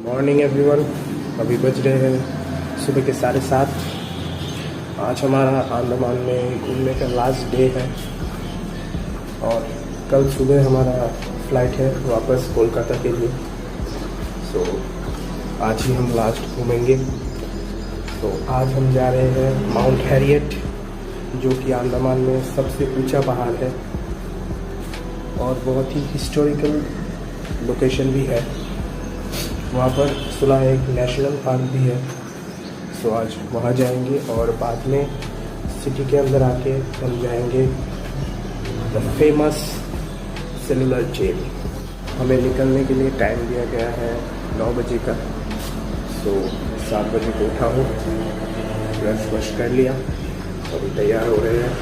Morning everyone. अभी बज रहे हैं सुबह के 7:30। आज हमारा अंडमान में घूमने का लास्ट डे है और कल सुबह हमारा फ़्लाइट है वापस कोलकाता के लिए। सो आज ही हम लास्ट घूमेंगे। तो आज हम जा रहे हैं माउंट हैरियट, जो कि अंडमान में सबसे ऊंचा पहाड़ है और बहुत ही हिस्टोरिकल लोकेशन भी है। वहाँ पर सुना है एक नेशनल पार्क भी है। सो आज वहाँ जाएंगे और बाद में सिटी के अंदर आके हम जाएंगे द फेमस सेलुलर जेल। हमें निकलने के लिए टाइम दिया गया है 9 बजे का। सो 7 बजे को उठा हूँ, ब्रश वश कर लिया और अभी तैयार हो रहे हैं।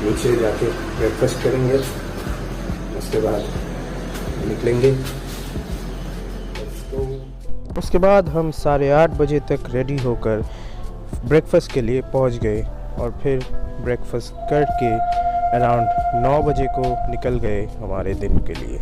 नीचे जाके ब्रेकफास्ट करेंगे, उसके बाद निकलेंगे। उसके बाद हम 8:30 बजे तक रेडी होकर ब्रेकफास्ट के लिए पहुंच गए और फिर ब्रेकफास्ट करके अराउंड 9 बजे को निकल गए हमारे दिन के लिए।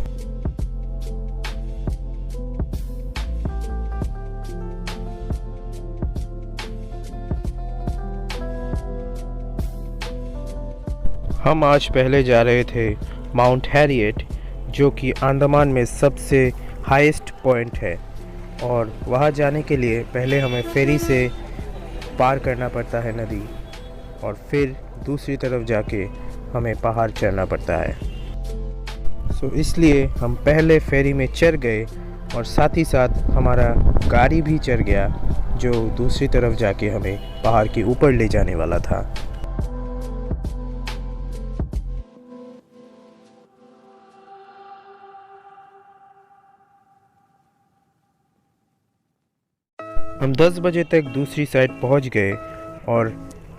हम आज पहले जा रहे थे माउंट हैरियट, जो कि अंडमान में सबसे हाईएस्ट पॉइंट है और वहाँ जाने के लिए पहले हमें फेरी से पार करना पड़ता है नदी और फिर दूसरी तरफ जाके हमें पहाड़ चढ़ना पड़ता है। सो इसलिए हम पहले फेरी में चढ़ गए और साथ ही साथ हमारा गाड़ी भी चढ़ गया, जो दूसरी तरफ जाके हमें पहाड़ के ऊपर ले जाने वाला था। हम 10 बजे तक दूसरी साइड पहुंच गए और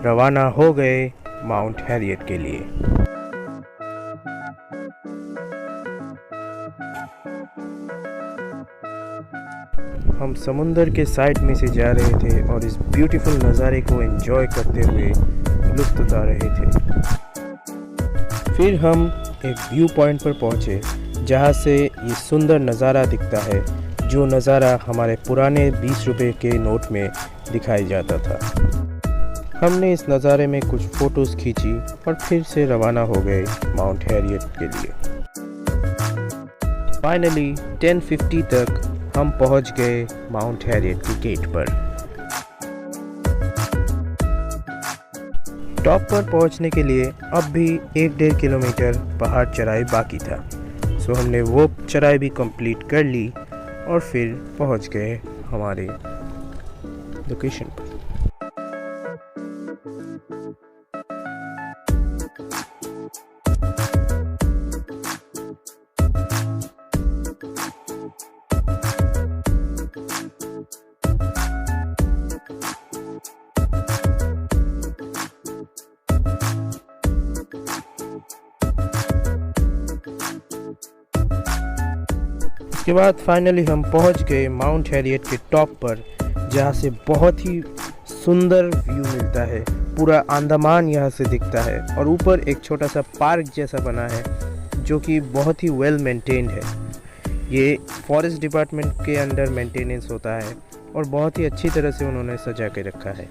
रवाना हो गए माउंट हैरियट के लिए। हम समुंदर के साइड में से जा रहे थे और इस ब्यूटीफुल नज़ारे को एंजॉय करते हुए लुत्फ़ उठा रहे थे। फिर हम एक व्यू पॉइंट पर पहुंचे, जहां से ये सुंदर नज़ारा दिखता है, जो नज़ारा हमारे पुराने 20 रुपए के नोट में दिखाई जाता था। हमने इस नज़ारे में कुछ फ़ोटोज़ खींची और फिर से रवाना हो गए माउंट हैरियट के लिए। फाइनली 10:50 तक हम पहुंच गए माउंट हैरियट के गेट पर। टॉप पर पहुंचने के लिए अब भी 1-1.5 किलोमीटर पहाड़ चढ़ाई बाकी था। सो हमने वो चढ़ाई भी कंप्लीट कर ली और फिर पहुंच गए हमारे लोकेशन पर। उसके बाद फाइनली हम पहुंच गए माउंट हैरियट के टॉप पर, जहां से बहुत ही सुंदर व्यू मिलता है। पूरा अंडमान यहां से दिखता है और ऊपर एक छोटा सा पार्क जैसा बना है, जो कि बहुत ही वेल मेंटेन्ड है। ये फॉरेस्ट डिपार्टमेंट के अंडर मेंटेनेंस होता है और बहुत ही अच्छी तरह से उन्होंने सजा के रखा है।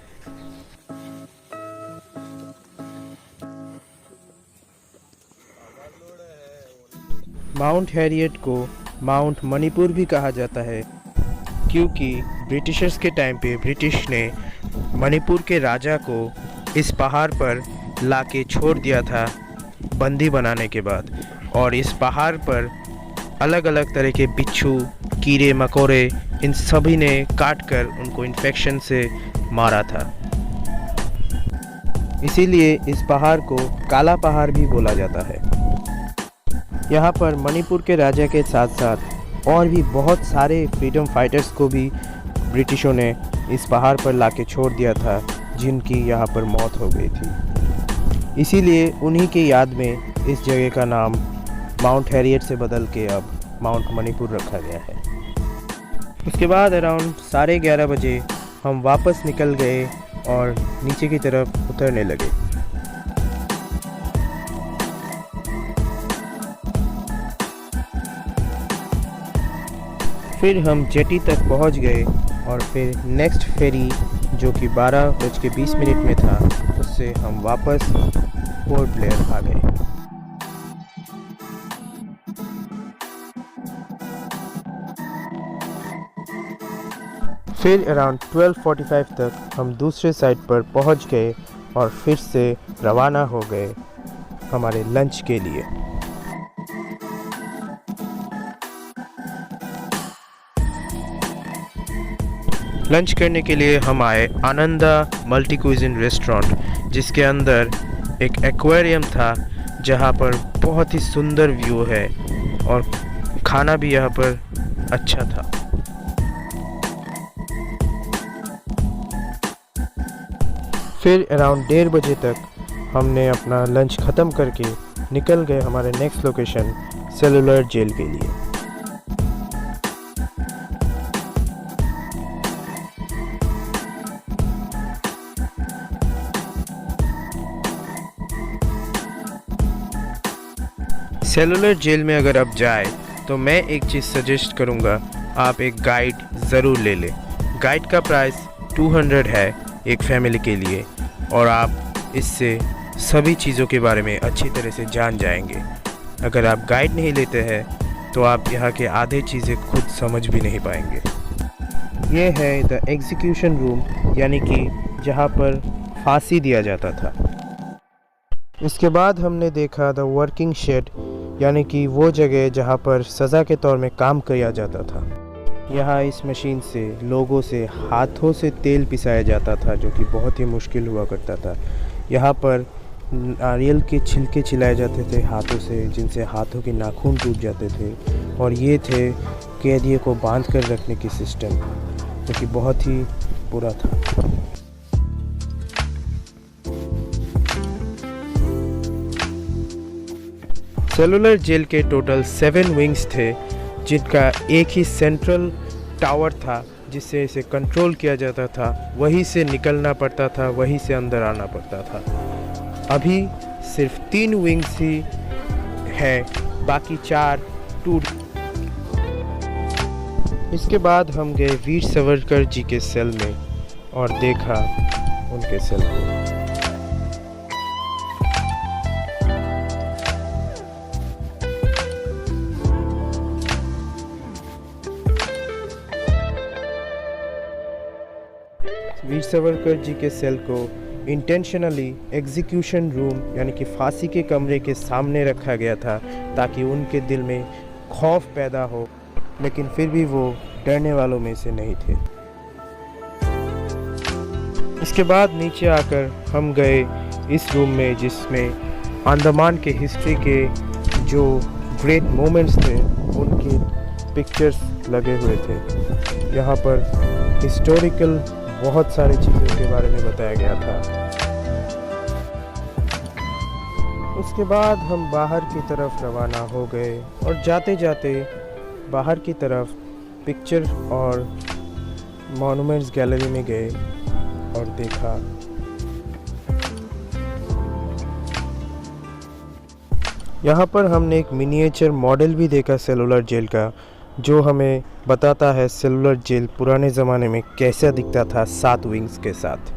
माउंट हैरियट को माउंट मणिपुर भी कहा जाता है, क्योंकि ब्रिटिशर्स के टाइम पे ब्रिटिश ने मणिपुर के राजा को इस पहाड़ पर लाके छोड़ दिया था बंदी बनाने के बाद। और इस पहाड़ पर अलग अलग तरह के बिच्छू, कीड़े मकोड़े, इन सभी ने काट कर उनको इन्फेक्शन से मारा था। इसीलिए इस पहाड़ को काला पहाड़ भी बोला जाता है। यहाँ पर मणिपुर के राजा के साथ साथ और भी बहुत सारे फ्रीडम फाइटर्स को भी ब्रिटिशों ने इस पहाड़ पर लाके छोड़ दिया था, जिनकी यहाँ पर मौत हो गई थी। इसीलिए उन्हीं की याद में इस जगह का नाम माउंट हैरियट से बदल के अब माउंट मणिपुर रखा गया है। उसके बाद अराउंड 11:30 बजे हम वापस निकल गए और नीचे की तरफ उतरने लगे। फिर हम जेटी तक पहुंच गए और फिर नेक्स्ट फेरी जो कि 12:20 में था, उससे हम वापस पोर्ट ब्लेयर आ गए। फिर अराउंड 12:45 तक हम दूसरे साइड पर पहुंच गए और फिर से रवाना हो गए हमारे लंच के लिए। लंच करने के लिए हम आए आनंदा मल्टी क्यूजिन रेस्टोरेंट, जिसके अंदर एक एक्वेरियम था जहां पर बहुत ही सुंदर व्यू है और खाना भी यहां पर अच्छा था। फिर अराउंड 1:30 बजे तक हमने अपना लंच ख़त्म करके निकल गए हमारे नेक्स्ट लोकेशन सेलुलर जेल के लिए। सेलुलर जेल में अगर आप जाए तो मैं एक चीज़ सजेस्ट करूँगा, आप एक गाइड ज़रूर ले लें। गाइड का प्राइस 200 है एक फैमिली के लिए और आप इससे सभी चीज़ों के बारे में अच्छी तरह से जान जाएंगे। अगर आप गाइड नहीं लेते हैं तो आप यहाँ के आधे चीज़ें खुद समझ भी नहीं पाएंगे। ये है द एग्जीक्यूशन रूम, यानी कि जहाँ पर फांसी दिया जाता था। इसके बाद हमने देखा द वर्किंग शेड, यानी कि वो जगह जहाँ पर सज़ा के तौर में काम किया जाता था। यहाँ इस मशीन से लोगों से हाथों से तेल पिसाया जाता था, जो कि बहुत ही मुश्किल हुआ करता था। यहाँ पर नारियल के छिलके छिलाए जाते थे हाथों से, जिनसे हाथों के नाखून टूट जाते थे। और ये थे कैदियों को बांध कर रखने की सिस्टम, जो कि बहुत ही बुरा था। सेलुलर जेल के टोटल 7 विंग्स थे, जिनका एक ही सेंट्रल टावर था जिससे इसे कंट्रोल किया जाता था। वहीं से निकलना पड़ता था, वहीं से अंदर आना पड़ता था। अभी सिर्फ 3 विंग्स ही है, बाकी 4 टूट। इसके बाद हम गए वीर सावरकर जी के सेल में और देखा उनके सेल को। वीर सावरकर जी के सेल को इंटेंशनली एग्जीक्यूशन रूम, यानी कि फांसी के कमरे के सामने रखा गया था, ताकि उनके दिल में खौफ पैदा हो, लेकिन फिर भी वो डरने वालों में से नहीं थे। इसके बाद नीचे आकर हम गए इस रूम में, जिसमें अंडमान के हिस्ट्री के जो ग्रेट मोमेंट्स थे उनके पिक्चर्स लगे हुए थे। यहाँ पर हिस्टोरिकल बहुत सारी चीज़ों के बारे में बताया गया था। उसके बाद हम बाहर की तरफ रवाना हो गए और जाते जाते बाहर की तरफ पिक्चर और मॉन्यूमेंट्स गैलरी में गए और देखा। यहाँ पर हमने एक मिनिएचर मॉडल भी देखा सेलुलर जेल का, जो हमें बताता है सेलुलर जेल पुराने ज़माने में कैसा दिखता था 7 विंग्स के साथ।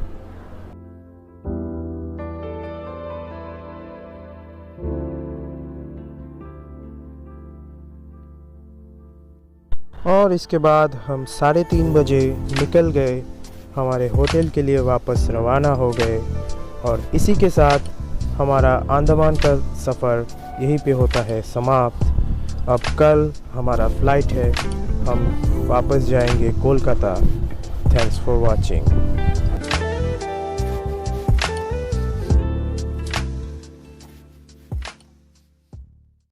और इसके बाद हम 3:30 बजे निकल गए, हमारे होटल के लिए वापस रवाना हो गए। और इसी के साथ हमारा अंडमान का सफ़र यहीं पे होता है समाप्त। अब कल हमारा फ़्लाइट है, हम वापस जाएंगे कोलकाता। Thanks for watching.